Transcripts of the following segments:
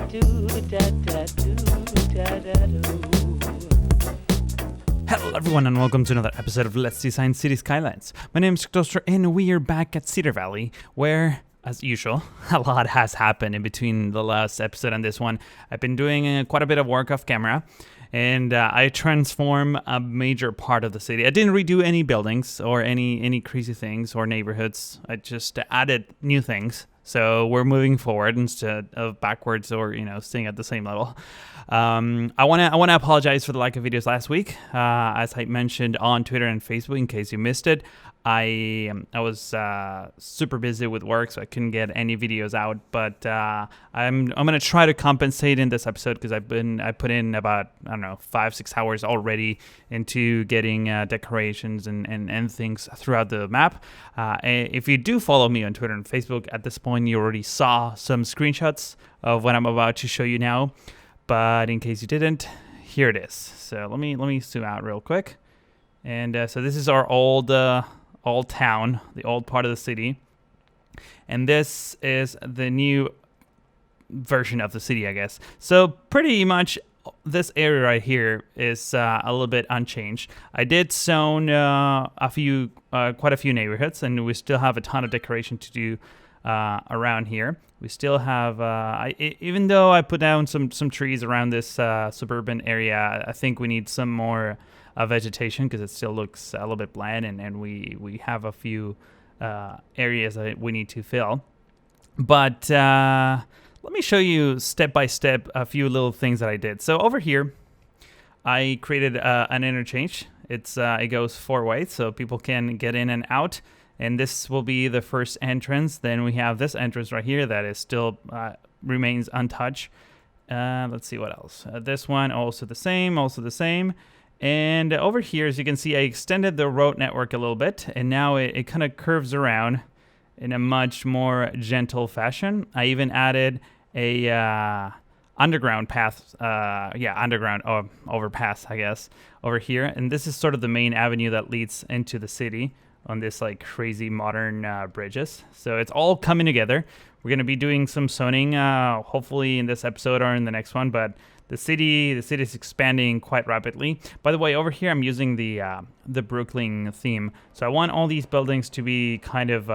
Hello everyone and welcome to another episode of Let's Design Cities Skylines. My name is Doctor and we are back at Cedar Valley where, as usual, a lot has happened in between the last episode and this one. I've been doing quite a bit of work off camera and I transform a major part of the city. I didn't redo any buildings or any crazy things or neighborhoods. I just added new things. So we're moving forward instead of backwards or, staying at the same level. I want to apologize for the lack of videos last week. As I mentioned on Twitter and Facebook, in case you missed it, I was super busy with work, so I couldn't get any videos out. But I'm gonna try to compensate in this episode because I put in about 5-6 hours already into getting decorations and things throughout the map. If you do follow me on Twitter and Facebook, at this point you already saw some screenshots of what I'm about to show you now. But in case you didn't, here it is. So let me zoom out real quick. And so this is our old town, the old part of the city. And this is the new version of the city, I guess. So pretty much this area right here is a little bit unchanged. I did zone quite a few neighborhoods, and we still have a ton of decoration to do around here. We still have, even though I put down some trees around this suburban area, I think we need some more vegetation because it still looks a little bit bland, and we have a few areas that we need to fill. But let me show you step by step a few little things that I did. So over here, I created an interchange. It goes 4 ways, so people can get in and out. And this will be the first entrance. Then we have this entrance right here that is still remains untouched. Let's see what else. This one also the same. And over here, as you can see, I extended the road network a little bit, and now it kind of curves around in a much more gentle fashion. I even added a underground path, underground overpass, I guess, over here. And this is sort of the main avenue that leads into the city on this like crazy modern bridges. So it's all coming together. We're going to be doing some zoning, hopefully in this episode or in the next one, but the city is expanding quite rapidly. By the way, over here I'm using the Brooklyn theme. So I want all these buildings to be kind of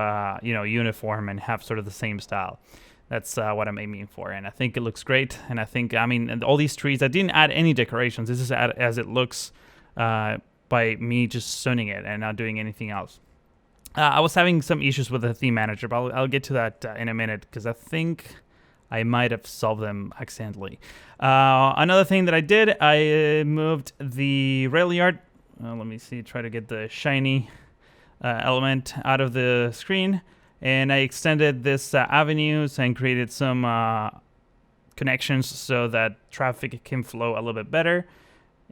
uniform and have sort of the same style. That's what I'm aiming for, and I think it looks great. And I think, all these trees, I didn't add any decorations. This is as it looks by me just zoning it and not doing anything else. I was having some issues with the theme manager, but I'll get to that in a minute because I think I might have solved them accidentally. Another thing that I did, I moved the rail yard. Let me see, try to get the shiny element out of the screen. And I extended this avenues and created some connections so that traffic can flow a little bit better.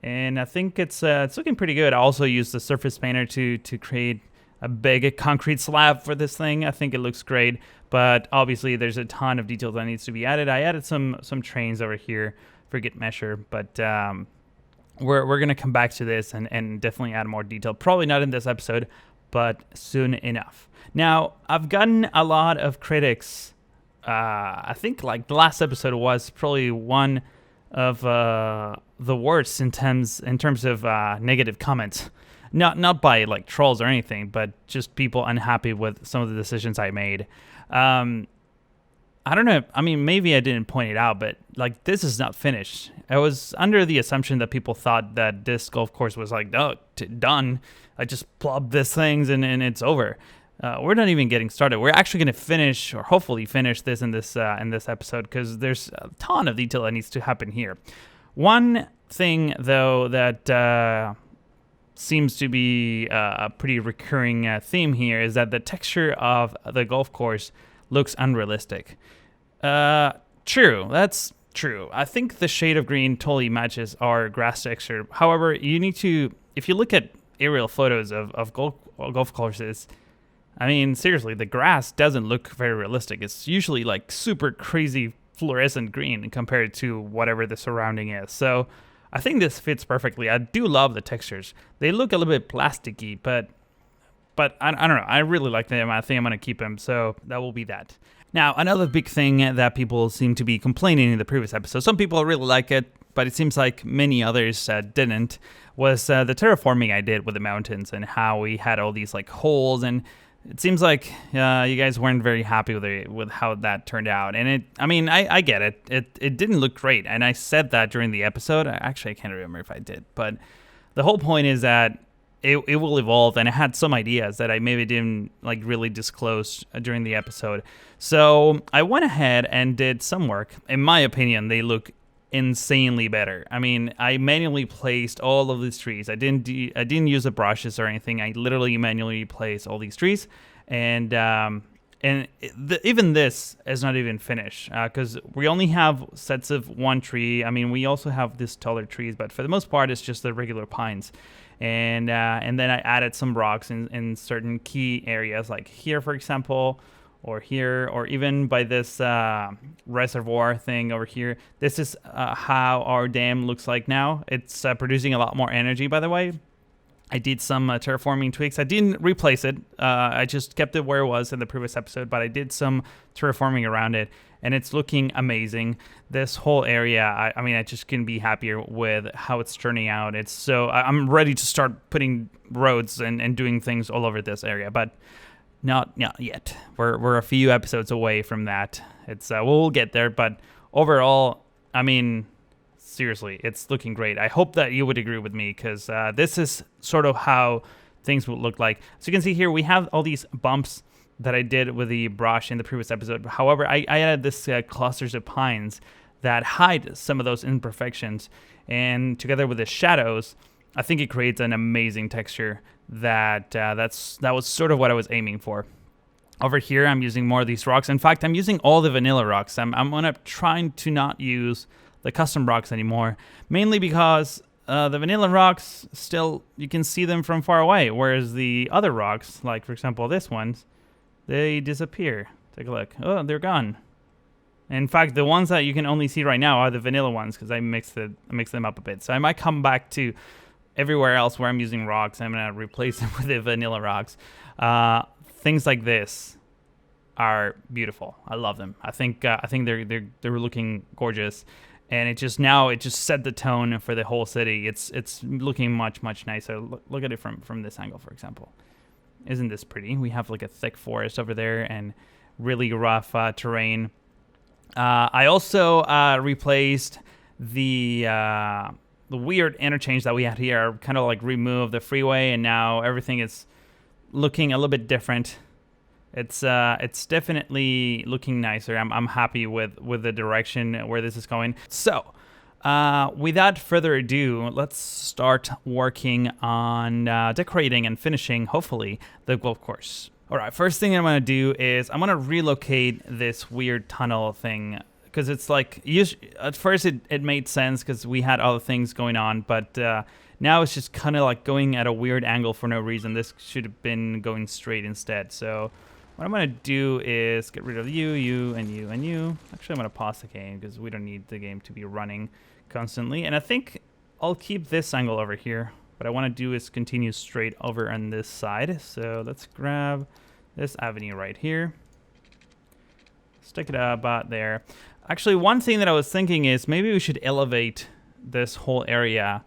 And I think it's looking pretty good. I also used the surface painter to create a big concrete slab for this thing. I think it looks great, but obviously there's a ton of detail that needs to be added. I added some trains over here, forget measure, but we're gonna come back to this and definitely add more detail. Probably not in this episode, but soon enough. Now, I've gotten a lot of critics. I think like the last episode was probably one of the worst in terms of negative comments. Not by like trolls or anything, but just people unhappy with some of the decisions I made. I don't know. Maybe I didn't point it out, but like this is not finished. I was under the assumption that people thought that this golf course was like done. I just plopped these things and it's over. We're not even getting started. We're actually going to finish, or hopefully finish this in this episode, because there's a ton of detail that needs to happen here. One thing, though, that seems to be a pretty recurring theme here is that the texture of the golf course looks unrealistic. True, that's true. I think the shade of green totally matches our grass texture. However, you need to, if you look at aerial photos of golf courses, seriously, the grass doesn't look very realistic. It's usually like super crazy fluorescent green compared to whatever the surrounding is. So I think this fits perfectly. I do love the textures. They look a little bit plasticky, but I don't know. I really like them. I think I'm going to keep them. So that will be that. Now, another big thing that people seem to be complaining in the previous episode, some people really like it, but it seems like many others didn't, was the terraforming I did with the mountains and how we had all these like holes, and it seems like you guys weren't very happy with how that turned out. And I get it. It didn't look great, and I said that during the episode. Actually, I can't remember if I did, but the whole point is that it will evolve, and I had some ideas that I maybe didn't like really disclose during the episode. So I went ahead and did some work. In my opinion, they look insanely better. I mean, I manually placed all of these trees. I didn't use the brushes or anything. I literally manually placed all these trees, and even this is not even finished because we only have sets of one tree. I mean, we also have these taller trees, but for the most part, it's just the regular pines. And then I added some rocks in certain key areas, like here, for example, or here, or even by this reservoir thing over here. This is how our dam looks like now. It's producing a lot more energy, by the way. I did some terraforming tweaks. I didn't replace it. I just kept it where it was in the previous episode, but I did some terraforming around it, and it's looking amazing. This whole area, I just couldn't be happier with how it's turning out. I'm ready to start putting roads and doing things all over this area, but not yet. We're a few episodes away from that. We'll get there, but overall, I mean, seriously, it's looking great. I hope that you would agree with me, because this is sort of how things would look like. So you can see here, we have all these bumps that I did with the brush in the previous episode. However, I added this clusters of pines that hide some of those imperfections. And together with the shadows, I think it creates an amazing texture that was sort of what I was aiming for. Over here, I'm using more of these rocks. In fact, I'm using all the vanilla rocks. I'm trying to not use the custom rocks anymore, mainly because the vanilla rocks, still, you can see them from far away, whereas the other rocks, like for example this ones, they disappear. Take a look. Oh, they're gone. In fact, the ones that you can only see right now are the vanilla ones, because I mixed them up a bit. So I might come back to everywhere else where I'm using rocks. I'm gonna replace them with the vanilla rocks. Things like this are beautiful. I love them. I think they're looking gorgeous. And it just set the tone for the whole city. It's looking much nicer. Look at it from this angle, for example. Isn't this pretty? We have like a thick forest over there and really rough terrain. I also replaced the weird interchange that we had here. Kind of like removed the freeway, and now everything is looking a little bit different. It's definitely looking nicer. I'm happy with the direction where this is going. So, without further ado, let's start working on decorating and finishing, hopefully, the golf course. All right, first thing I'm going to do is I'm going to relocate this weird tunnel thing, because it's like, at first it made sense because we had other things going on, but now it's just kind of like going at a weird angle for no reason. This should have been going straight instead. So what I'm going to do is get rid of you, and you. Actually, I'm going to pause the game because we don't need the game to be running constantly. And I think I'll keep this angle over here. What I want to do is continue straight over on this side. So let's grab this avenue right here. Stick it about there. Actually, one thing that I was thinking is maybe we should elevate this whole area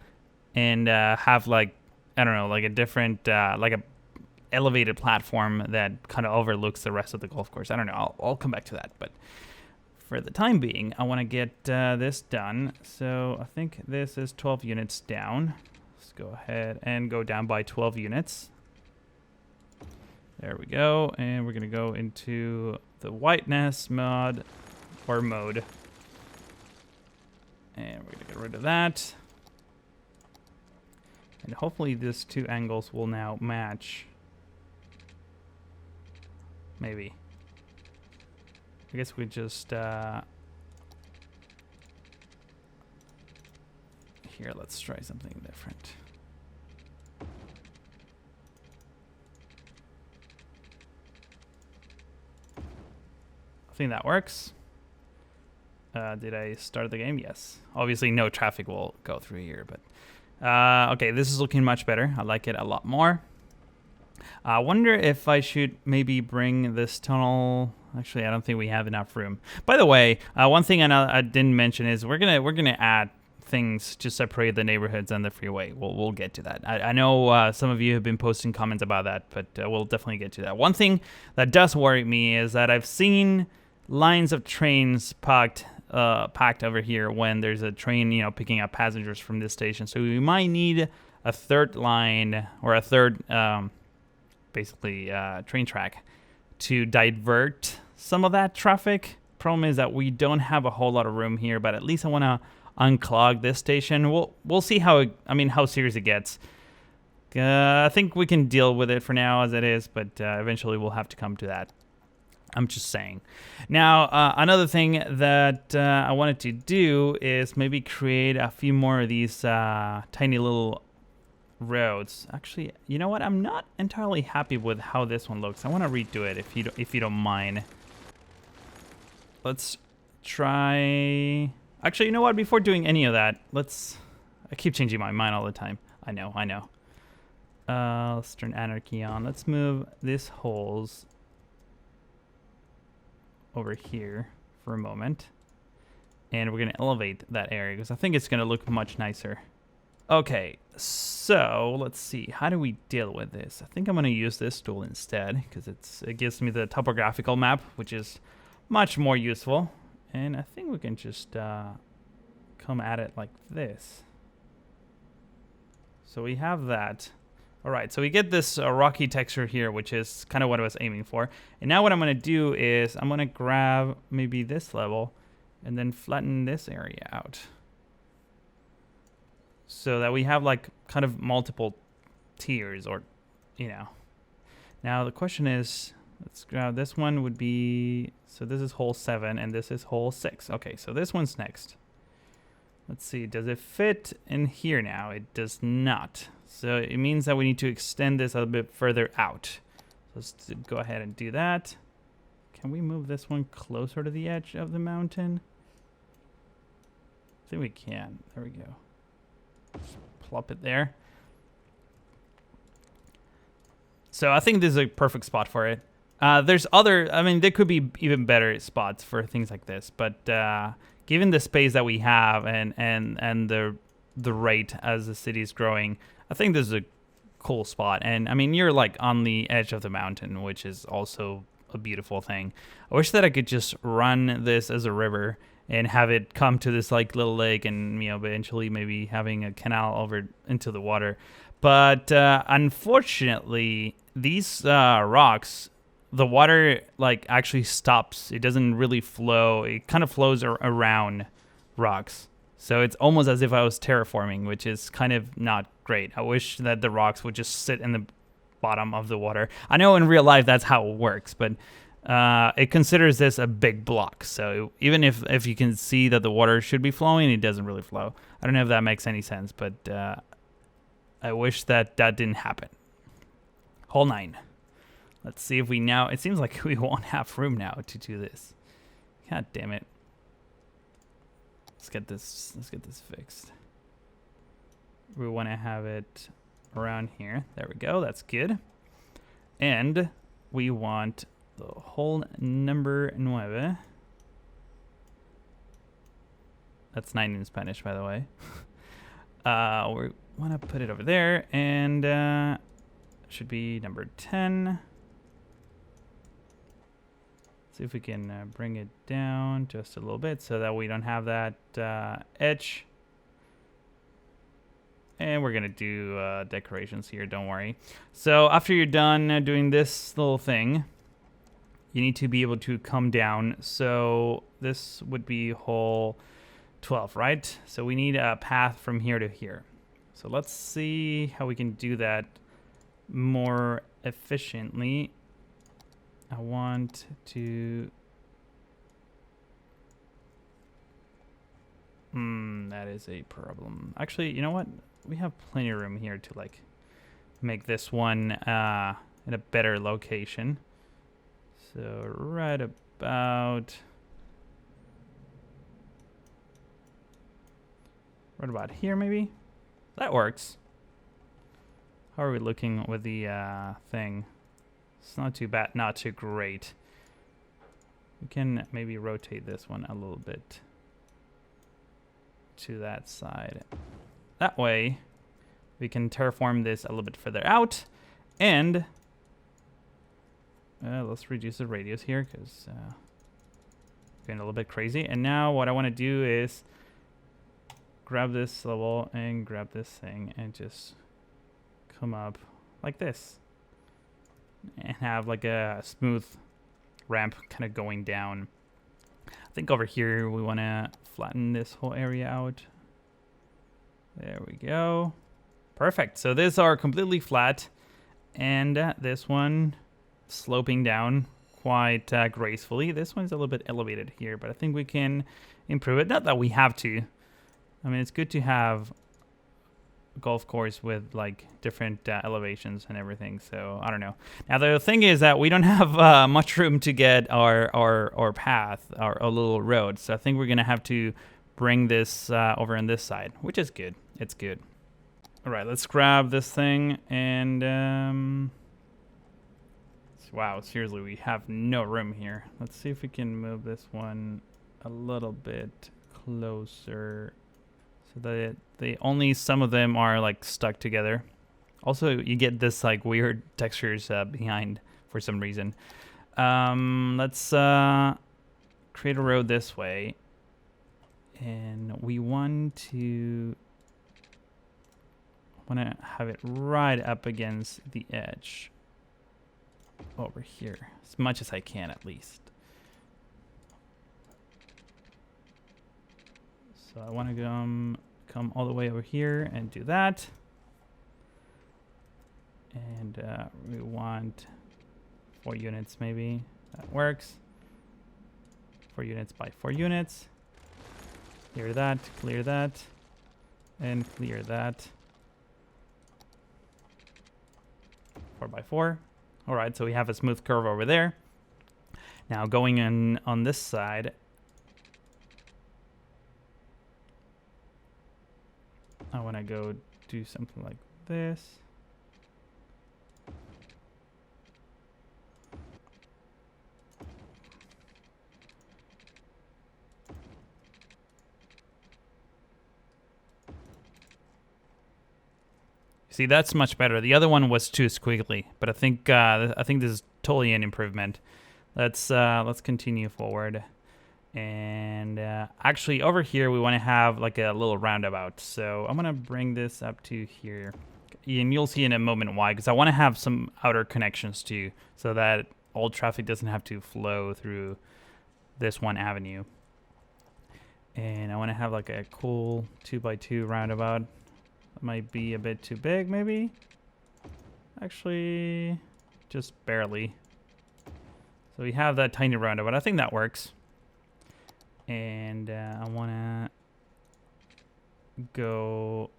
and have like, I don't know, like a different, like a elevated platform that kind of overlooks the rest of the golf course. I don't know. I'll come back to that. But for the time being, I want to get this done. So I think this is 12 units down. Let's go ahead and go down by 12 units. There we go. And we're going to go into the whiteness mode. And we're going to get rid of that. And hopefully these two angles will now match. Maybe. I guess we just... Here, let's try something different. I think that works. Did I start the game? Yes. Obviously, no traffic will go through here, but... okay, this is looking much better. I like it a lot more. I wonder if I should maybe bring this tunnel Actually, I don't think we have enough room. By the way, one thing I didn't mention is we're gonna add things to separate the neighborhoods and the freeway. We'll get to that. I know some of you have been posting comments about that, but we'll definitely get to that. One thing that does worry me is that I've seen lines of trains packed over here when there's a train, picking up passengers from this station. So we might need a third line or a third, basically, train track to divert some of that traffic. Problem is that we don't have a whole lot of room here, but at least I want to unclog this station. We'll see how serious it gets. I think we can deal with it for now as it is, but eventually we'll have to come to that. I'm just saying. Now, another thing that I wanted to do is maybe create a few more of these tiny little roads. Actually, you know what? I'm not entirely happy with how this one looks. I want to redo it if you don't mind. Let's try. Actually, you know what? Before doing any of that, I keep changing my mind all the time. I know. Let's turn anarchy on. Let's move these holes over here for a moment. And we're going to elevate that area because I think it's going to look much nicer. Okay, so let's see. How do we deal with this? I think I'm going to use this tool instead because it gives me the topographical map, which is much more useful. And I think we can just come at it like this. So we have that. All right, so we get this rocky texture here, which is kind of what I was aiming for. And now what I'm going to do is I'm going to grab maybe this level and then flatten this area out. So that we have like kind of multiple tiers or, Now the question is, let's grab this one would be, so this is hole 7 and this is hole 6. Okay, so this one's next. Let's see, does it fit in here now? It does not. So it means that we need to extend this a little bit further out. Let's go ahead and do that. Can we move this one closer to the edge of the mountain? I think we can. There we go. Just plop it there. So I think this is a perfect spot for it. There's other, there could be even better spots for things like this, but given the space that we have and the rate as the city is growing, I think this is a cool spot. And you're like on the edge of the mountain, which is also a beautiful thing. I wish that I could just run this as a river and have it come to this like little lake and eventually maybe having a canal over into the water. But unfortunately, these rocks, the water like actually stops. It doesn't really flow. It kind of flows around rocks. So it's almost as if I was terraforming, which is kind of not great. I wish that the rocks would just sit in the bottom of the water. I know in real life that's how it works, but it considers this a big block. So even if you can see that the water should be flowing, it doesn't really flow. I don't know if that makes any sense, but I wish that didn't happen. Hole 9. Let's see if we now... It seems like we won't have room now to do this. God damn it. Let's get this fixed. We want to have it around here. There we go. That's good. And we want the hole number 9. That's 9 in Spanish, by the way. We want to put it over there, and should be number 10. See if we can bring it down just a little bit so that we don't have that edge. And we're going to do decorations here, don't worry. So after you're done doing this little thing, you need to be able to come down. So this would be hole 12, right? So we need a path from here to here. So let's see how we can do that more efficiently. I want to... that is a problem. Actually, you know what? We have plenty of room here to like make this one in a better location. So right about here, maybe? That works. How are we looking with the thing? It's not too bad, not too great. We can maybe rotate this one a little bit to that side. That way, we can terraform this a little bit further out. And let's reduce the radius here because getting a little bit crazy. And now what I want to do is grab this level and grab this thing and just come up like this. And have like a smooth ramp kind of going down. I think over here we want to flatten this whole area out. There we go. Perfect. So these are completely flat, and this one sloping down quite gracefully. This one's a little bit elevated here, but I think we can improve it. Not that we have to. I mean, it's good to have a golf course with like different elevations and everything. So I don't know. Now the thing is that we don't have much room to get our path, our little road. So I think we're gonna have to bring this over on this side, which is good. It's good. All right, let's grab this thing and wow, seriously, we have no room here. Let's see if we can move this one a little bit closer so that only some of them are like stuck together. Also, you get this like weird textures behind for some reason. Let's create a road this way, and we want to have it right up against the edge over here, as much as I can at least. So I want to come all the way over here and do that. And we want 4 units maybe. That works. 4 units by 4 units. Clear that, and clear that. 4 by 4. All right, so we have a smooth curve over there. Now going in on this side, I want to go do something like this. See, that's much better. The other one was too squiggly, but I think this is totally an improvement. Let's continue forward, and actually over here we want to have like a little roundabout. So I'm gonna bring this up to here, and you'll see in a moment why. Because I want to have some outer connections too, so that all traffic doesn't have to flow through this one avenue. And I want to have like a cool 2x2 roundabout. That might be a bit too big, maybe. Actually, just barely. So we have that tiny roundabout. I think that works. And I want to go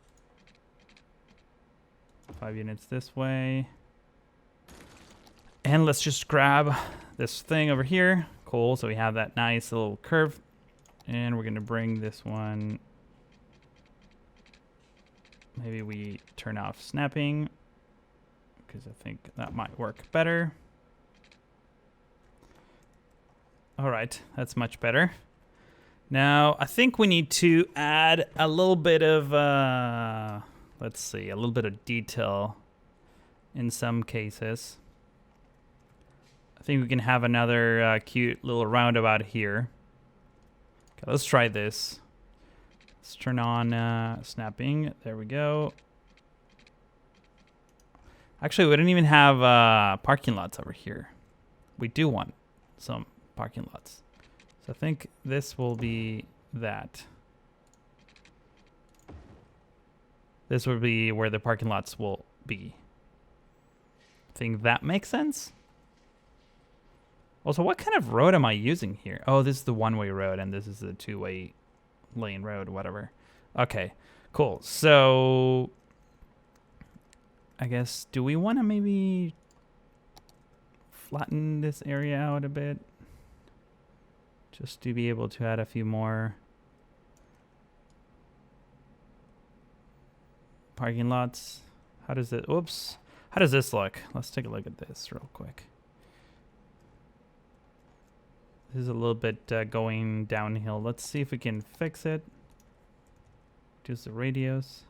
5 units this way. And let's just grab this thing over here. Cool. So we have that nice little curve. And we're going to bring this one. Maybe we turn off snapping, because I think that might work better. All right, that's much better. Now, I think we need to add a little bit of, let's see, a little bit of detail in some cases. I think we can have another cute little roundabout here. Okay, let's try this. Let's turn on snapping. There we go. Actually, we don't even have parking lots over here. We do want some parking lots. So I think this will be that. This will be where the parking lots will be. I think that makes sense. Also, what kind of road am I using here? Oh, this is the one-way road, and this is the two-way lane road, whatever. Okay, cool. So I guess, do we want to maybe flatten this area out a bit? Just to be able to add a few more parking lots. How does it, oops. How does this look? Let's take a look at this real quick. This is a little bit going downhill. Let's see if we can fix it. Reduce the radius.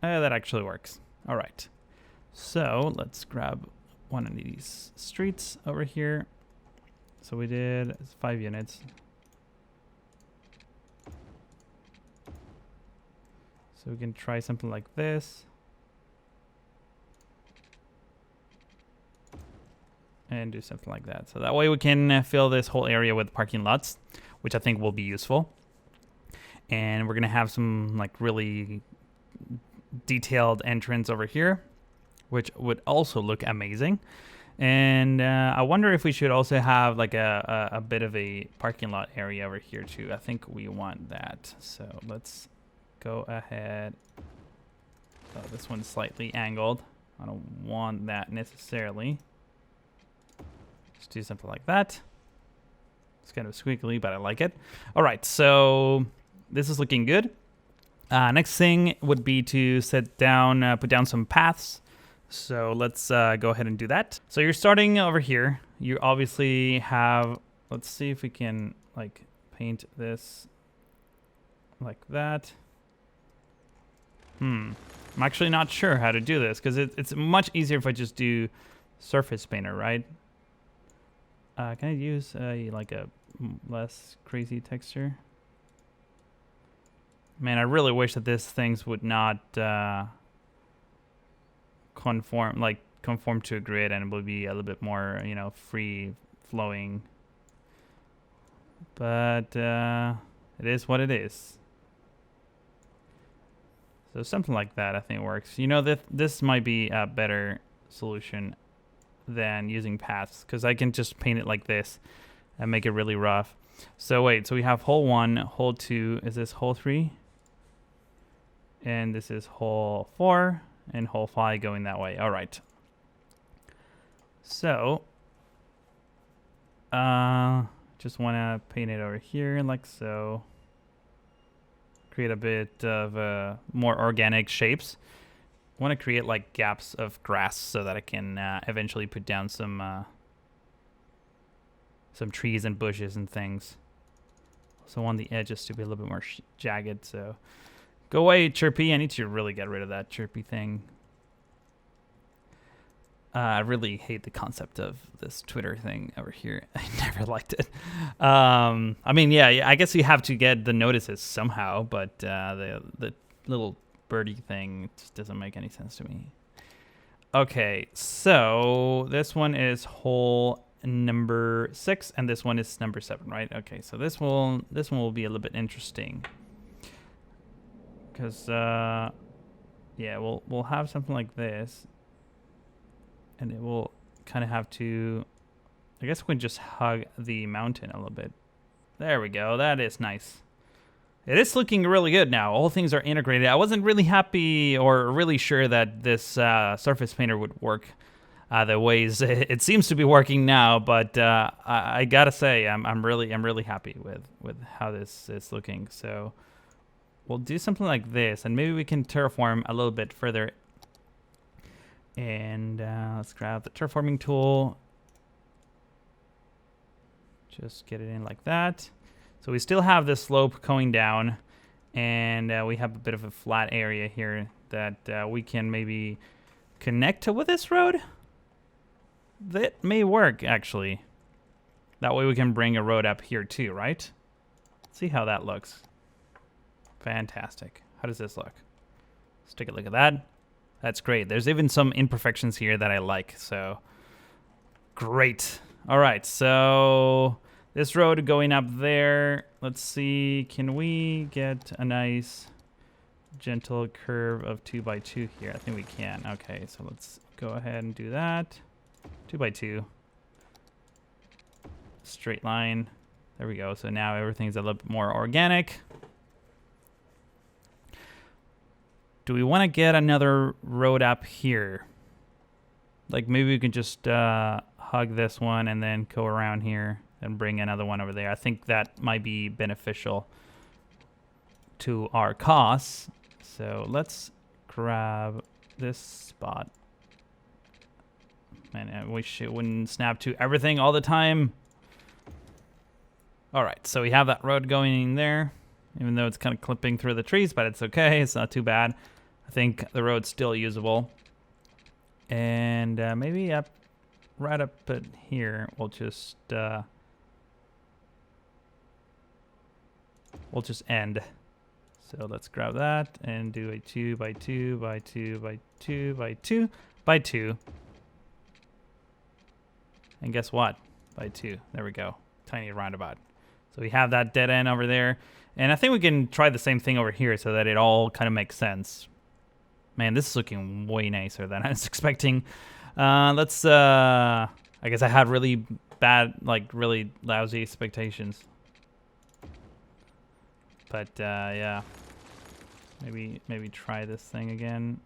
That actually works. All right. So let's grab one of these streets over here. So we did 5 units. So we can try something like this. And do something like that. So that way we can fill this whole area with parking lots, which I think will be useful. And we're going to have some like really detailed entrance over here, which would also look amazing. And I wonder if we should also have like a bit of a parking lot area over here too. I think we want that. So let's go ahead. Oh, this one's slightly angled. I don't want that necessarily. Just do something like that. It's kind of squiggly, but I like it. All right, so this is looking good. Next thing would be to put down some paths. So let's go ahead and do that. So you're starting over here. You obviously have, let's see if we can like paint this like that. I'm actually not sure how to do this because it's much easier if I just do surface painter, right? Can I use like a less crazy texture? Man, I really wish that these things would not conform to a grid, and it would be a little bit more, you know, free flowing. But it is what it is. So something like that I think works. You know, this might be a better solution than using paths, because I can just paint it like this and make it really rough. So wait, so we have hole 1, hole 2. Is this hole 3? And this is hole 4 and hole 5 going that way. All right. So just want to paint it over here like so. Create a bit of more organic shapes. I want to create like gaps of grass so that I can eventually put down some trees and bushes and things. So I want the edges to be a little bit more jagged. So go away, chirpy. I need to really get rid of that chirpy thing. I really hate the concept of this Twitter thing over here. I never liked it. I mean, yeah, I guess you have to get the notices somehow, but the little birdie thing just doesn't make any sense to me. Okay, so this one is hole number 6, and this one is number 7, right? Okay, so this one will be a little bit interesting, because yeah, we'll have something like this, and it will kind of have to, I guess we can just hug the mountain a little bit. There we go. That is nice. It is looking really good now. All things are integrated. I wasn't really happy or really sure that this surface painter would work the ways it seems to be working now, but I gotta say I'm really happy with how this is looking. So we'll do something like this, and maybe we can terraform a little bit further. And let's grab the terraforming tool. Just get it in like that. So we still have this slope going down, and we have a bit of a flat area here that we can maybe connect to with this road. That may work, actually. That way we can bring a road up here too, right? Let's see how that looks. Fantastic. How does this look? Let's take a look at that. That's great. There's even some imperfections here that I like, so great. All right, so this road going up there, let's see, can we get a nice gentle curve of 2x2 here? I think we can. Okay, so let's go ahead and do that. 2x2. Straight line. There we go. So now everything's a little bit more organic. Do we want to get another road up here? Like maybe we can just hug this one and then go around here and bring another one over there. I think that might be beneficial to our costs. So let's grab this spot. Man, I wish it wouldn't snap to everything all the time. All right, so we have that road going in there, even though it's kind of clipping through the trees, but it's okay. It's not too bad. I think the road's still usable. And maybe right up at here, we'll just end. So let's grab that and do a 2 by 2 by 2 by 2 by 2 by 2. And guess what? By 2. There we go. Tiny roundabout. So we have that dead end over there. And I think we can try the same thing over here so that it all kind of makes sense. Man, this is looking way nicer than I was expecting. I guess I had really bad, like really lousy expectations. But yeah. Maybe try this thing again.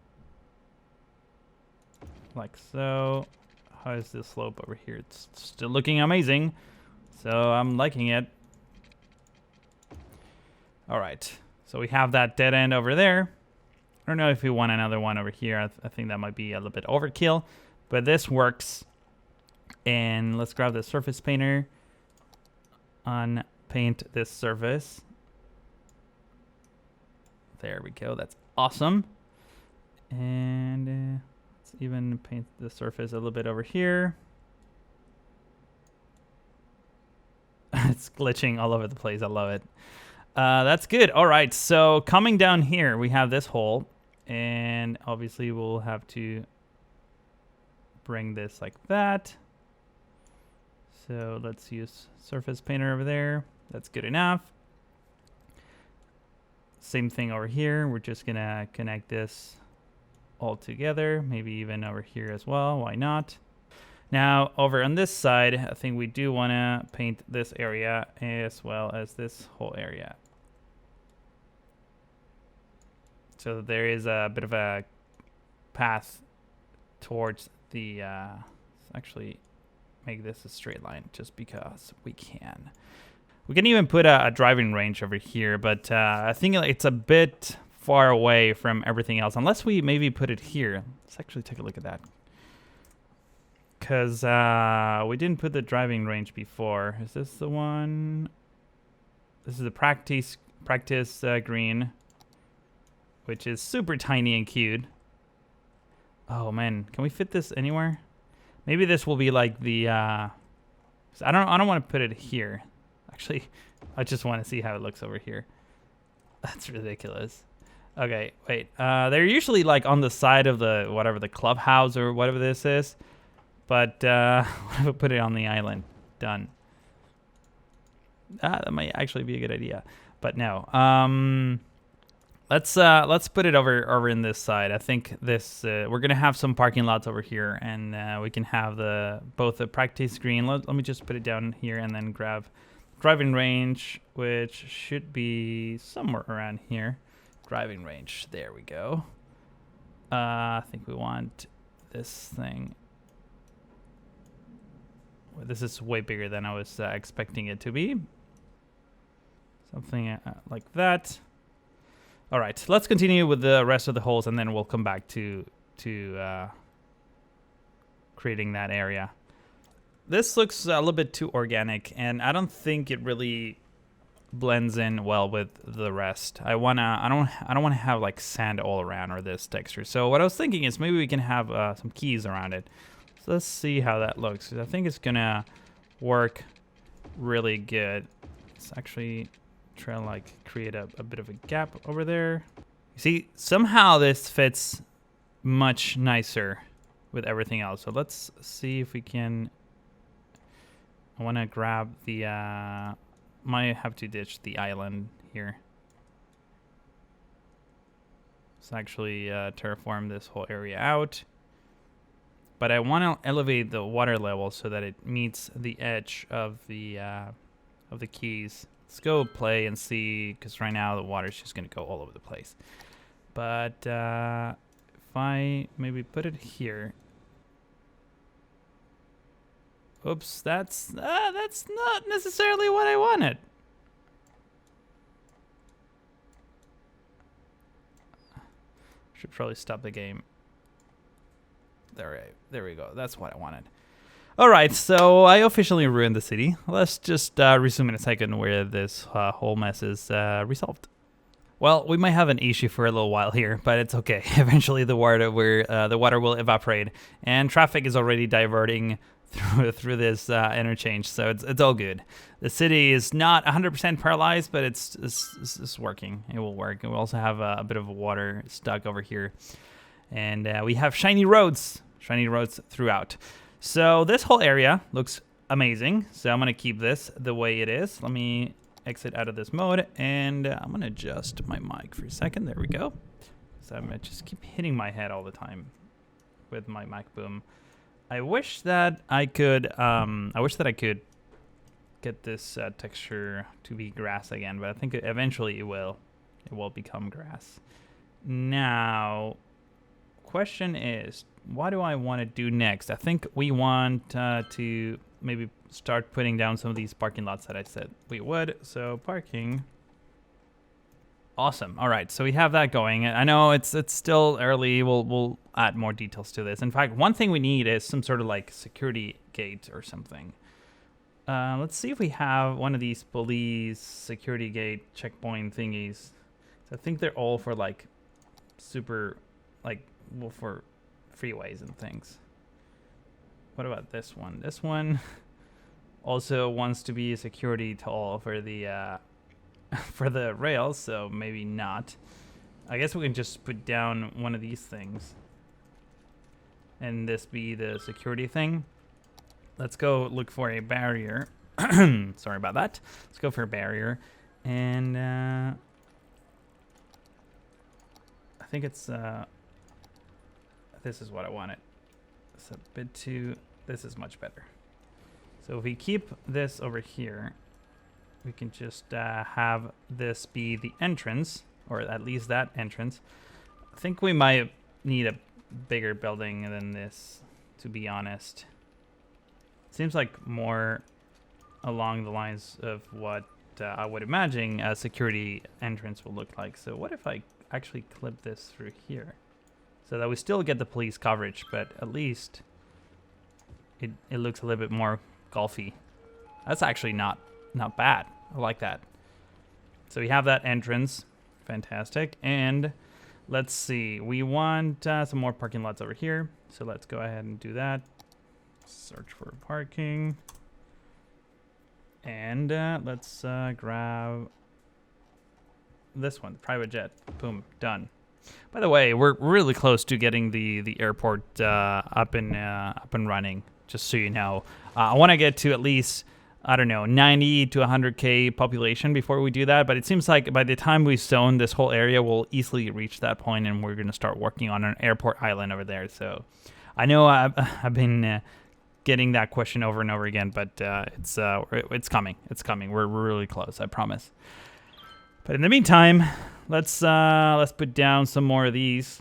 Like so. How is the slope over here? It's still looking amazing. So I'm liking it. All right. So we have that dead end over there. I don't know if we want another one over here. I think that might be a little bit overkill. But this works. And let's grab the surface painter. Unpaint this surface. There we go. That's awesome. And let's even paint the surface a little bit over here. It's glitching all over the place. I love it. That's good. All right. So coming down here, we have this hole. And obviously we'll have to bring this like that. So let's use surface painter over there. That's good enough. Same thing over here. We're just going to connect this all together. Maybe even over here as well. Why not? Now, over on this side, I think we do want to paint this area as well as this whole area. So there is a bit of a path towards the... let's actually make this a straight line just because we can. We can even put a driving range over here, but I think it's a bit far away from everything else. Unless we maybe put it here. Let's actually take a look at that. Because we didn't put the driving range before. Is this the one? This is the practice green, which is super tiny and cute. Oh man, can we fit this anywhere? Maybe this will be like the. I don't want to put it here. Actually, I just want to see how it looks over here. That's ridiculous. Okay, wait. They're usually like on the side of the whatever the clubhouse or whatever this is. But what if I put it on the island? Done. That might actually be a good idea. But no. Let's put it over in this side. I think this we're gonna have some parking lots over here, and we can have both the practice green. Let me just put it down here and then grab driving range, which should be somewhere around here. Driving range. There we go. I think we want this thing. This is way bigger than I was expecting it to be. Something like that. All right, let's continue with the rest of the holes, and then we'll come back to creating that area. This looks a little bit too organic, and I don't think it really blends in well with the rest. I don't want to have like sand all around or this texture. So what I was thinking is maybe we can have some keys around it. So let's see how that looks. I think it's gonna work really good. Let's actually try to like create a bit of a gap over there. You see, somehow this fits much nicer with everything else. So let's see if we can. I want to grab the. Might have to ditch the island here. Let's actually terraform this whole area out. But I want to elevate the water level so that it meets the edge of the keys. Let's go play and see, because right now the water's just going to go all over the place. But if I maybe put it here. Oops, that's not necessarily what I wanted. Should probably stop the game. There we go. That's what I wanted. All right, so I officially ruined the city. Let's just resume in a second where this whole mess is resolved. Well, we might have an issue for a little while here, but it's okay. Eventually, the water will evaporate, and traffic is already diverting through this interchange, so it's all good. The city is not 100% paralyzed, but it's working. It will work. And we also have a bit of water stuck over here, and we have shiny roads throughout. So this whole area looks amazing. So I'm gonna keep this the way it is. Let me exit out of this mode, and I'm gonna adjust my mic for a second. There we go. So I'm gonna just keep hitting my head all the time with my mic boom. I wish that I could get this texture to be grass again, but I think eventually it will become grass. Now, question is, what do I want to do next? I think we want to maybe start putting down some of these parking lots that I said we would. So parking. Awesome. All right, so we have that going. I know it's still early. We'll add more details to this. In fact, one thing we need is some sort of like security gate or something. Let's see if we have one of these police security gate checkpoint thingies. So I think they're all for like super, like, well, for freeways and things. What about this one? This one also wants to be a security toll for the for the rails, so maybe not. I guess we can just put down one of these things and this be the security thing. Let's go look for a barrier. Sorry about that. Let's go for a barrier, and I think it's this is what I wanted. It's a bit too, this is much better. So if we keep this over here, we can just have this be the entrance, or at least that entrance. I think we might need a bigger building than this, to be honest. Seems like more along the lines of what I would imagine a security entrance will look like. So what if I actually clip this through here, so that we still get the police coverage, but at least it looks a little bit more golfy. That's actually not bad. I like that. So we have that entrance. Fantastic. And let's see. We want some more parking lots over here. So let's go ahead and do that. Search for parking. And let's grab this one, private jet. Boom, done. By the way, we're really close to getting the airport up and running. Just so you know, I want to get to at least, I don't know, 90 to 100K population before we do that. But it seems like by the time we zone this whole area, we'll easily reach that point, and we're gonna start working on an airport island over there. So I know I've been getting that question over and over again, but it's coming. It's coming. We're really close, I promise. But in the meantime, let's put down some more of these.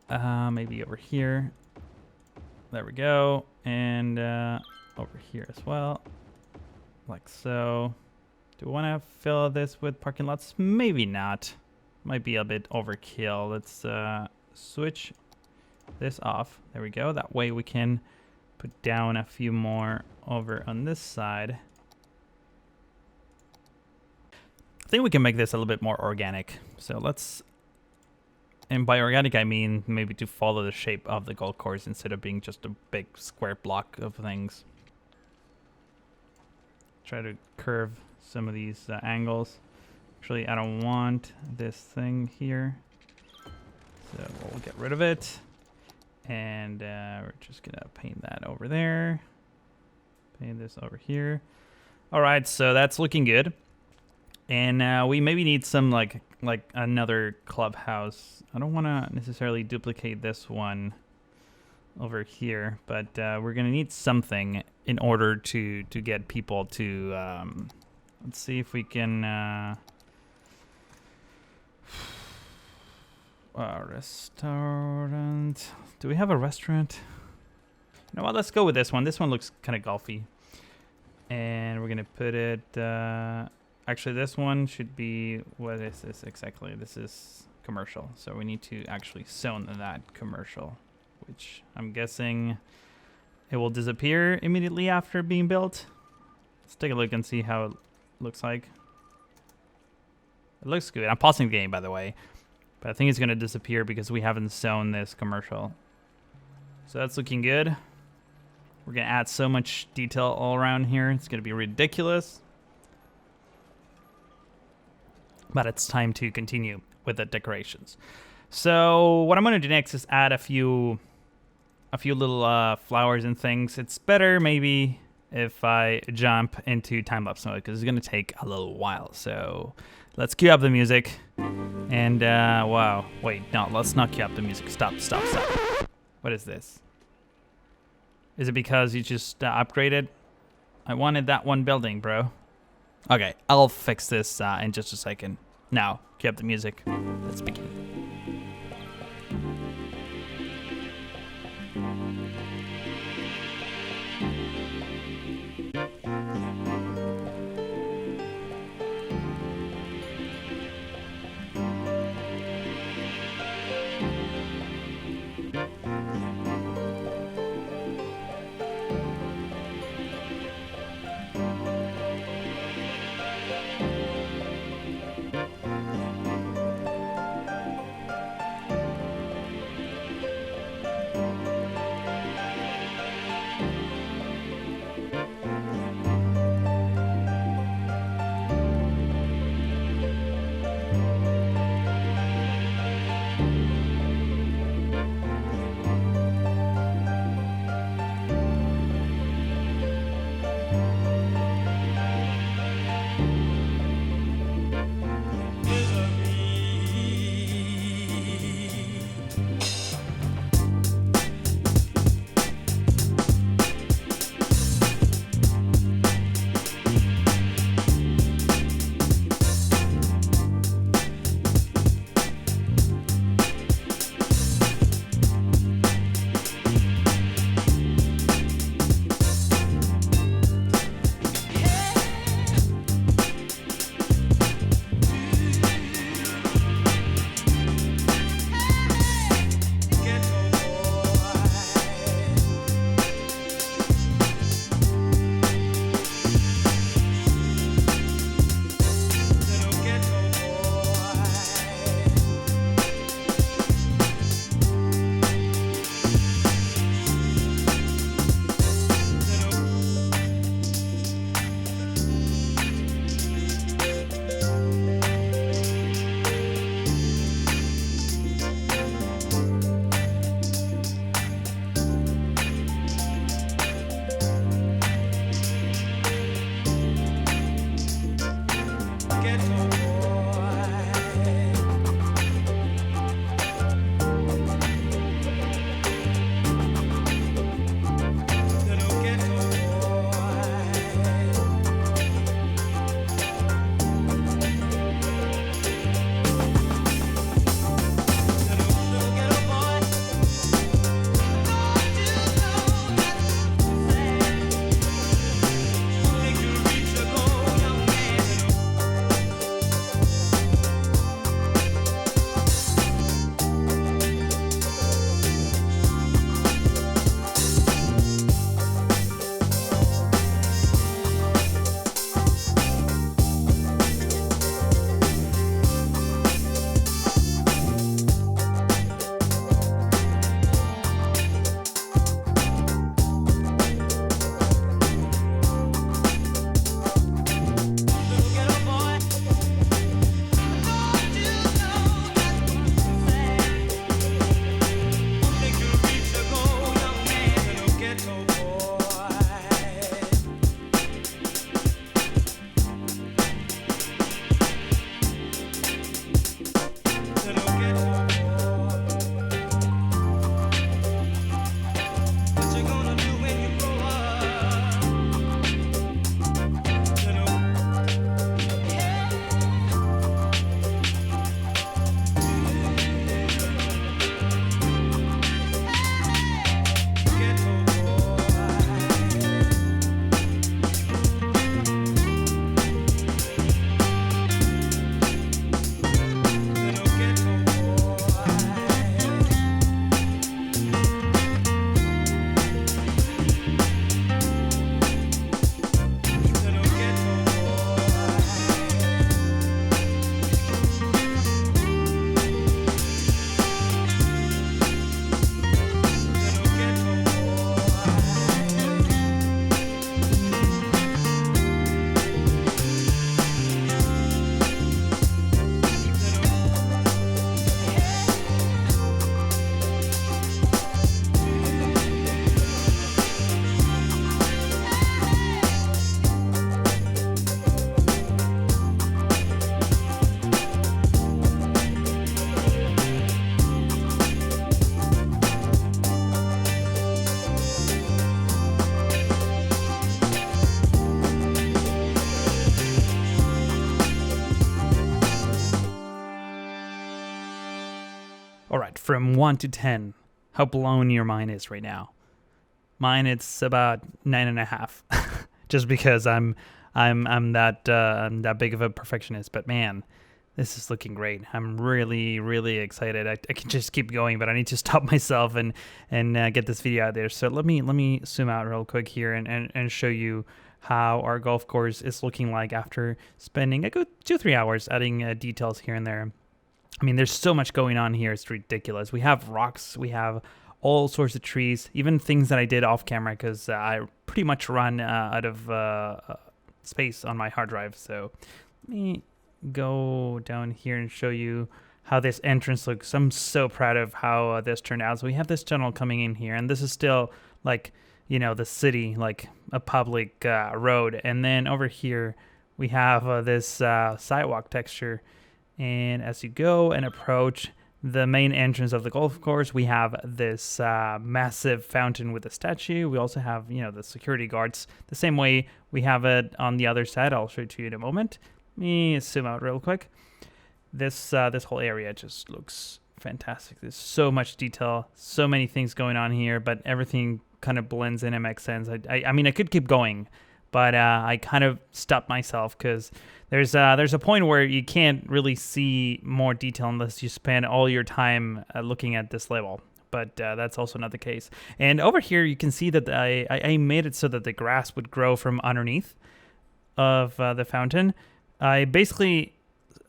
Maybe over here. There we go. And over here as well, like so. Do we want to fill this with parking lots? Maybe not. Might be a bit overkill. Let's switch this off. There we go. That way we can put down a few more over on this side. I think we can make this a little bit more organic. So let's, and by organic I mean maybe to follow the shape of the golf course instead of being just a big square block of things. Try to curve some of these angles. Actually, I don't want this thing here, so we'll get rid of it. And we're just gonna paint that over there. Paint this over here. All right, so that's looking good. And we maybe need some like another clubhouse. I don't want to necessarily duplicate this one over here, but we're gonna need something in order to get people to. Let's see if we can. Restaurant. Do we have a restaurant? You know what? Let's go with this one. This one looks kind of golfy, and we're gonna put it. Actually, this one should be, what is this exactly? This is commercial, so we need to actually zone that commercial which I'm guessing it will disappear immediately after being built. Let's take a look and see how it looks like. It looks good. I'm pausing the game, by the way. But I think it's going to disappear because we haven't sown this commercial. So that's looking good. We're going to add so much detail all around here. It's going to be ridiculous. But it's time to continue with the decorations. So what I'm going to do next is add a few little flowers and things. It's better maybe if I jump into time-lapse mode because it's going to take a little while. So let's cue up the music. And wow, wait, no, let's not cue up the music. Stop. What is this? Is it because you just upgraded? I wanted that one building, bro. Okay, I'll fix this in just a second. Now, cue up the music. Let's begin. from 1 to 10, how blown your mind is right now. Mine, it's about 9.5, just because I'm that big of a perfectionist. But man, this is looking great. I'm really, really excited. I can just keep going, but I need to stop myself and get this video out there. So let me zoom out real quick here and show you how our golf course is looking like after spending a good 2-3 hours adding details here and there. I mean, there's so much going on here. It's ridiculous. We have rocks. We have all sorts of trees, even things that I did off camera because I pretty much run out of space on my hard drive. So let me go down here and show you how this entrance looks. I'm so proud of how this turned out. So we have this tunnel coming in here, and this is still like, you know, the city, like a public road. And then over here we have this sidewalk texture. And as you go and approach the main entrance of the golf course, we have this massive fountain with a statue. We also have, you know, the security guards the same way we have it on the other side. I'll show it to you in a moment. Let me zoom out real quick. This whole area just looks fantastic. There's so much detail, so many things going on here, but everything kind of blends in and makes sense. I mean, I could keep going, but I kind of stopped myself because there's a point where you can't really see more detail unless you spend all your time looking at this level. But that's also not the case. And over here, you can see that I made it so that the grass would grow from underneath of the fountain. I basically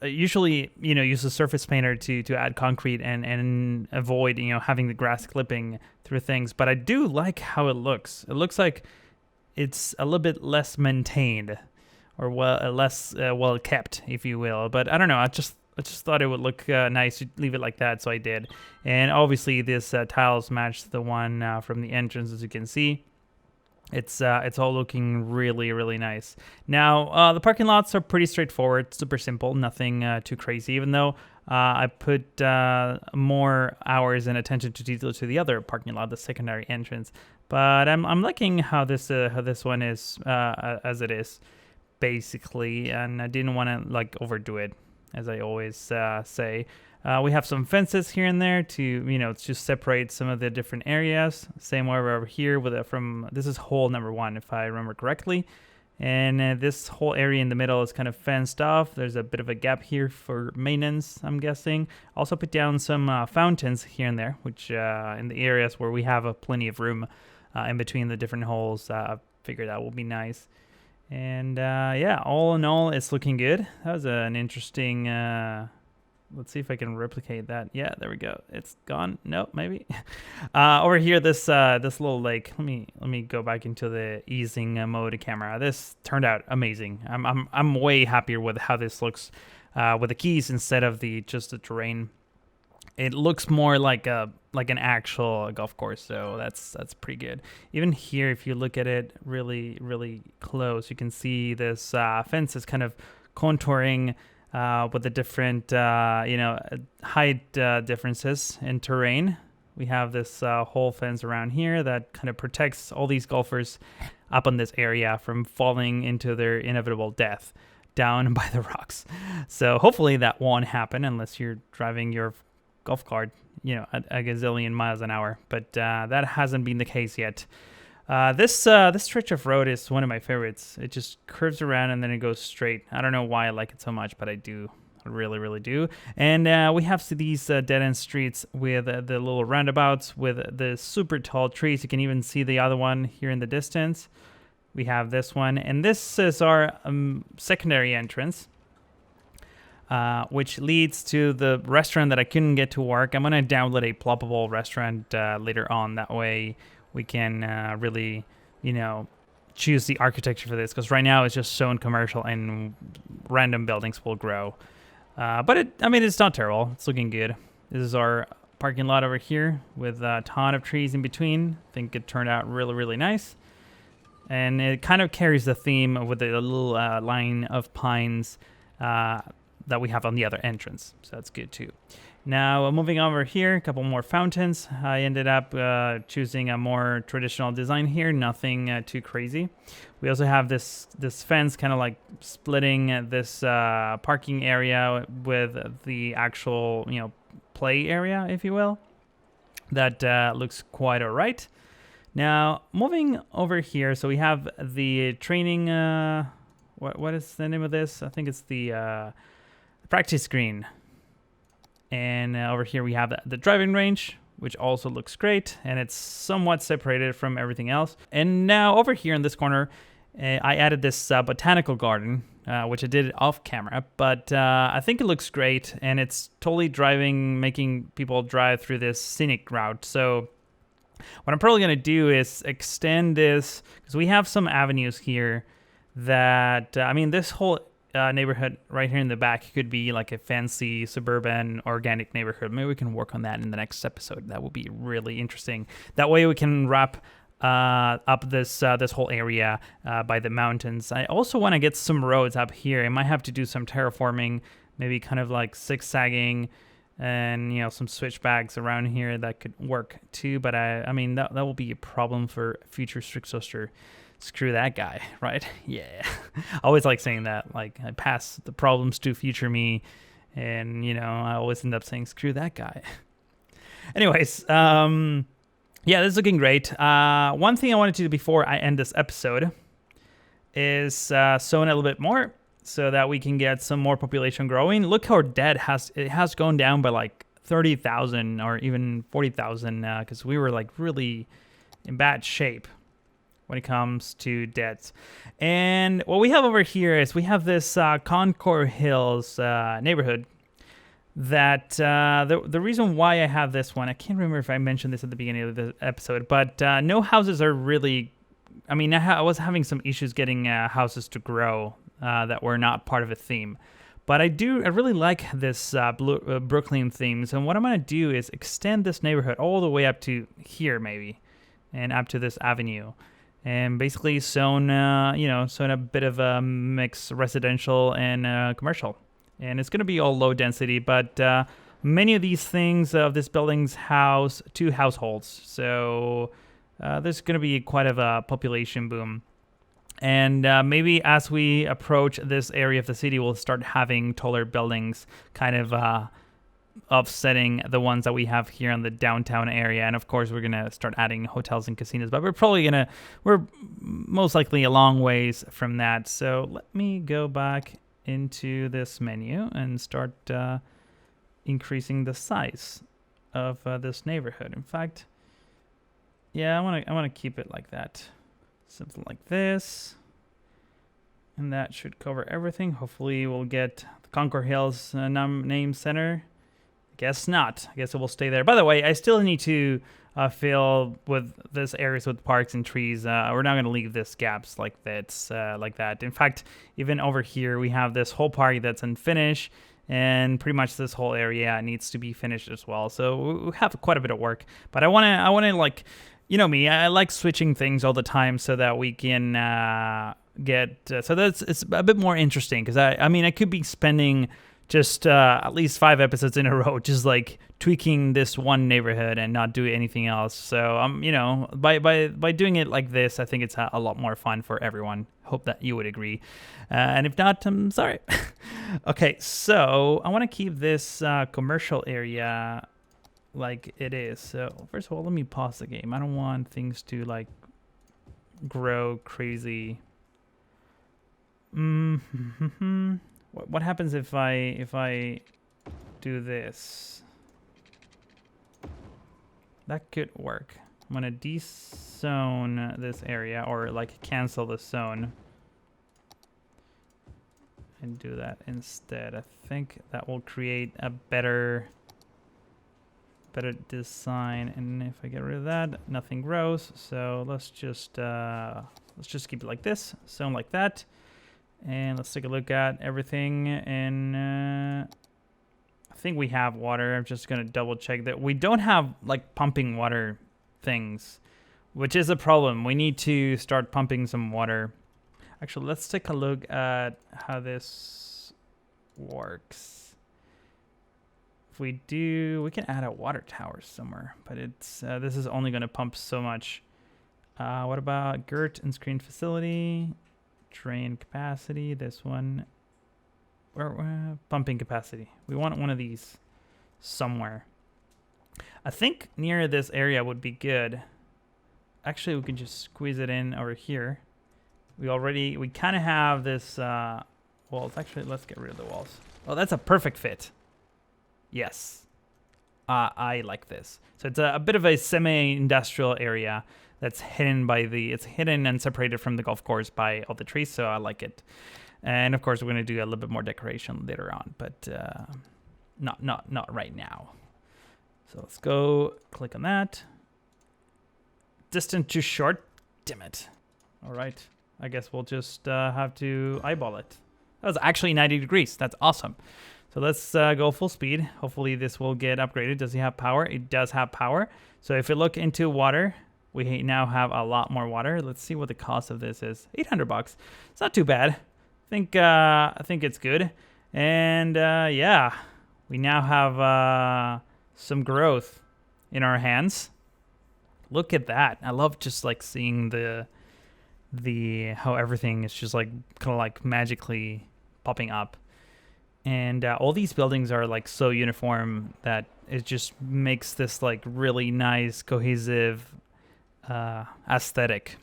usually, you know, use a surface painter to add concrete and avoid, you know, having the grass clipping through things. But I do like how it looks. It looks like it's a little bit less maintained, or less well kept, if you will. But I don't know. I just thought it would look nice to leave it like that, so I did. And obviously, this tiles match the one from the entrance, as you can see. It's all looking really, really nice. Now, the parking lots are pretty straightforward, super simple, nothing too crazy. Even though I put more hours and attention to detail to the other parking lot, the secondary entrance. But I'm liking how this one is as it is, basically, and I didn't want to like overdo it, as I always say. We have some fences here and there to, you know, to separate some of the different areas. Same way over here with this is hole number 1, if I remember correctly. And this whole area in the middle is kind of fenced off. There's a bit of a gap here for maintenance, I'm guessing. Also put down some fountains here and there, which in the areas where we have plenty of room in between the different holes, I figured that will be nice. And yeah, all in all, it's looking good. That was an interesting... let's see if I can replicate that. Yeah, there we go. It's gone. Nope, maybe. Over here, this little lake. Let me go back into the easing mode camera. This turned out amazing. I'm way happier with how this looks with the keys instead of just the terrain. It looks more like an actual golf course, so that's pretty good. Even here, if you look at it really, really close, you can see this fence is kind of contouring with the different, height differences in terrain. We have this whole fence around here that kind of protects all these golfers up on this area from falling into their inevitable death down by the rocks. So hopefully that won't happen unless you're driving your golf cart, at a gazillion miles an hour. But that hasn't been the case yet. This stretch of road is one of my favorites. It just curves around and then it goes straight. I don't know why I like it so much, but I do. I really, really do. And we have these dead-end streets with the little roundabouts with the super tall trees. You can even see the other one here in the distance. We have this one. And this is our secondary entrance, which leads to the restaurant that I couldn't get to work. I'm going to download a ploppable restaurant later on. That way we can really, choose the architecture for this, because right now it's just shown commercial and random buildings will grow. But it's not terrible. It's looking good. This is our parking lot over here with a ton of trees in between. I think it turned out really, really nice. And it kind of carries the theme with the little line of pines that we have on the other entrance. So that's good too. Now, moving over here, a couple more fountains. I ended up choosing a more traditional design here, nothing too crazy. We also have this fence kind of like splitting this parking area with the actual, play area, if you will. That looks quite all right. Now, moving over here, so we have the training, what is the name of this? I think it's the practice screen. And over here we have the driving range, which also looks great, and it's somewhat separated from everything else. And now over here in this corner, I added this botanical garden, which I did off camera, but I think it looks great, and it's totally making people drive through this scenic route. So what I'm probably going to do is extend this, because we have some avenues here that, I mean, this whole neighborhood right here in the back could be like a fancy suburban organic neighborhood. Maybe we can work on that in the next episode. That would be really interesting. That way we can wrap up this whole area by the mountains. I also want to get some roads up here. I might have to do some terraforming, maybe kind of like zigzagging, and some switchbacks around here that could work too. But I mean that will be a problem for future Strixoster. Screw that guy, right? Yeah. I always like saying that. Like, I pass the problems to future me, and I always end up saying screw that guy. Anyways, yeah, this is looking great. One thing I wanted to do before I end this episode is zone a little bit more, so that we can get some more population growing. Look how our debt has gone down by like 30,000 or even 40,000, because we were like really in bad shape when it comes to debts. And what we have over here is we have this Concord Hills neighborhood that the reason why I have this one, I can't remember if I mentioned this at the beginning of the episode, but no houses are really, I mean, I was having some issues getting houses to grow that were not part of a theme. But I really like this Brooklyn theme. So what I'm going to do is extend this neighborhood all the way up to here maybe, and up to this avenue. And basically zone a bit of a mix residential and commercial. And it's going to be all low density, but many of these things of this buildings house 2 households. So there's going to be quite of a population boom. And maybe as we approach this area of the city, we'll start having taller buildings kind of offsetting the ones that we have here in the downtown area. And of course, we're going to start adding hotels and casinos, but we're most likely a long ways from that. So let me go back into this menu and start increasing the size of this neighborhood. In fact, yeah, I want to keep it like that. Something like this. And that should cover everything. Hopefully we'll get the Concord Hills name center. Guess not. I guess it will stay there. By the way, I still need to fill with this areas with parks and trees. We're not going to leave this gaps like that. In fact, even over here, we have this whole park that's unfinished, and pretty much this whole area needs to be finished as well. So we have quite a bit of work. But I want to like, me, I like switching things all the time so that we can get so that's it's a bit more interesting, because I mean I could be spending just at least 5 episodes in a row just like tweaking this one neighborhood and not doing anything else. So by doing it like this, I think it's a lot more fun for everyone. Hope that you would agree, and if not, I'm sorry. Okay, so I want to keep this commercial area like it is. So first of all, let me pause the game. I don't want things to like grow crazy. What happens if I do this? That could work. I'm gonna de-zone this area, or like cancel the zone, and do that instead. I think that will create a better design. And if I get rid of that, nothing grows. So let's just keep it like this, zone like that. And let's take a look at everything. And I think we have water. I'm just going to double check that we don't have like pumping water things, which is a problem. We need to start pumping some water. Actually, let's take a look at how this works. If we do, we can add a water tower somewhere, but it's this is only going to pump so much. What about GERT and screen facility? Drain capacity, this one, or pumping capacity. We want one of these somewhere. I think near this area would be good. Actually, we can just squeeze it in over here. We kind of have this walls. Actually, let's get rid of the walls. Oh, that's a perfect fit. Yes. I like this. So it's a bit of a semi-industrial area that's hidden it's hidden and separated from the golf course by all the trees, so I like it. And of course, we're going to do a little bit more decoration later on, but not right now. So let's go click on that. Distance too short. Damn it. All right. I guess we'll just have to eyeball it. That was actually 90 degrees. That's awesome. So let's go full speed. Hopefully this will get upgraded. Does it have power? It does have power. So if we look into water, we now have a lot more water. Let's see what the cost of this is. $800. It's not too bad. I think it's good. And yeah, we now have some growth in our hands. Look at that. I love just like seeing the how everything is just like kind of like magically popping up. And all these buildings are like so uniform that it just makes this like really nice, cohesive aesthetic.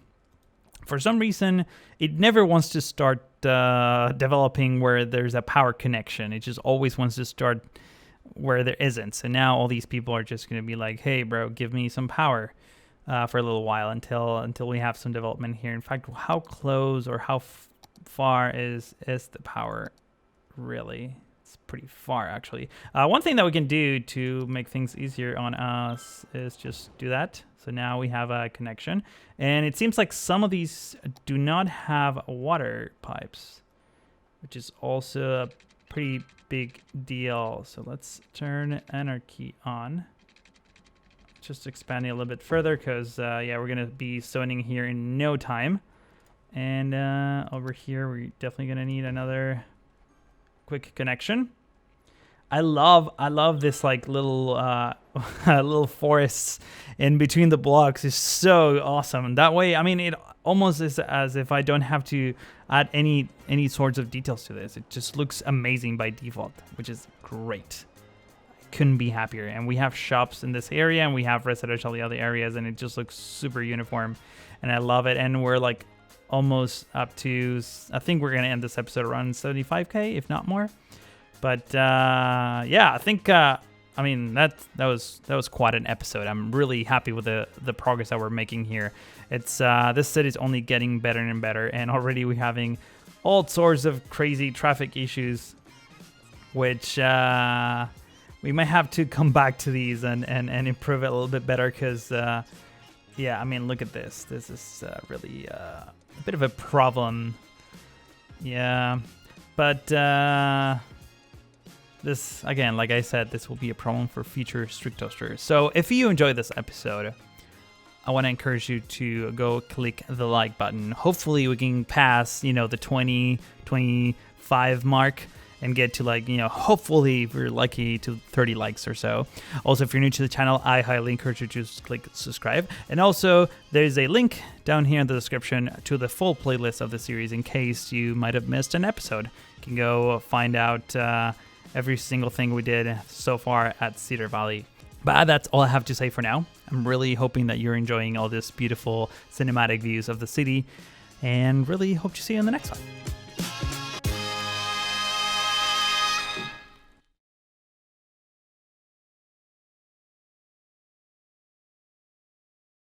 For some reason, it never wants to start developing where there's a power connection. It just always wants to start where there isn't. So now all these people are just going to be like, hey, bro, give me some power for a little while until we have some development here. In fact, how close or how far is the power really? It's pretty far, actually. One thing that we can do to make things easier on us is just do that. So now we have a connection. And it seems like some of these do not have water pipes, which is also a pretty big deal. So let's turn anarchy on. Just expanding a little bit further because, yeah, we're going to be zoning here in no time. And over here, we're definitely going to need another quick connection. I love this like little little forests in between the blocks. Is so awesome. And that way, I mean, it almost is as if I don't have to add any sorts of details to this. It just looks amazing by default, which is great. I couldn't be happier. And we have shops in this area, and we have residential in the other areas, and it just looks super uniform. And I love it. And we're like almost up to, I think we're gonna end this episode around 75K, if not more. But yeah, I think I mean that was quite an episode. I'm really happy with the progress that we're making here. It's this city's only getting better and better, and already we're having all sorts of crazy traffic issues, which we might have to come back to these and improve it a little bit better. Because yeah, I mean, look at this. This is really a bit of a problem. Yeah, but. This, again, like I said, this will be a problem for future Strict Toasters. So if you enjoyed this episode, I want to encourage you to go click the like button. Hopefully we can pass, the 25 mark and get to like, hopefully if we're lucky to 30 likes or so. Also, if you're new to the channel, I highly encourage you to just click subscribe. And also there's a link down here in the description to the full playlist of the series in case you might have missed an episode. You can go find out every single thing we did so far at Cedar Valley. But that's all I have to say for now. I'm really hoping that you're enjoying all this beautiful cinematic views of the city, and really hope to see you in the next one.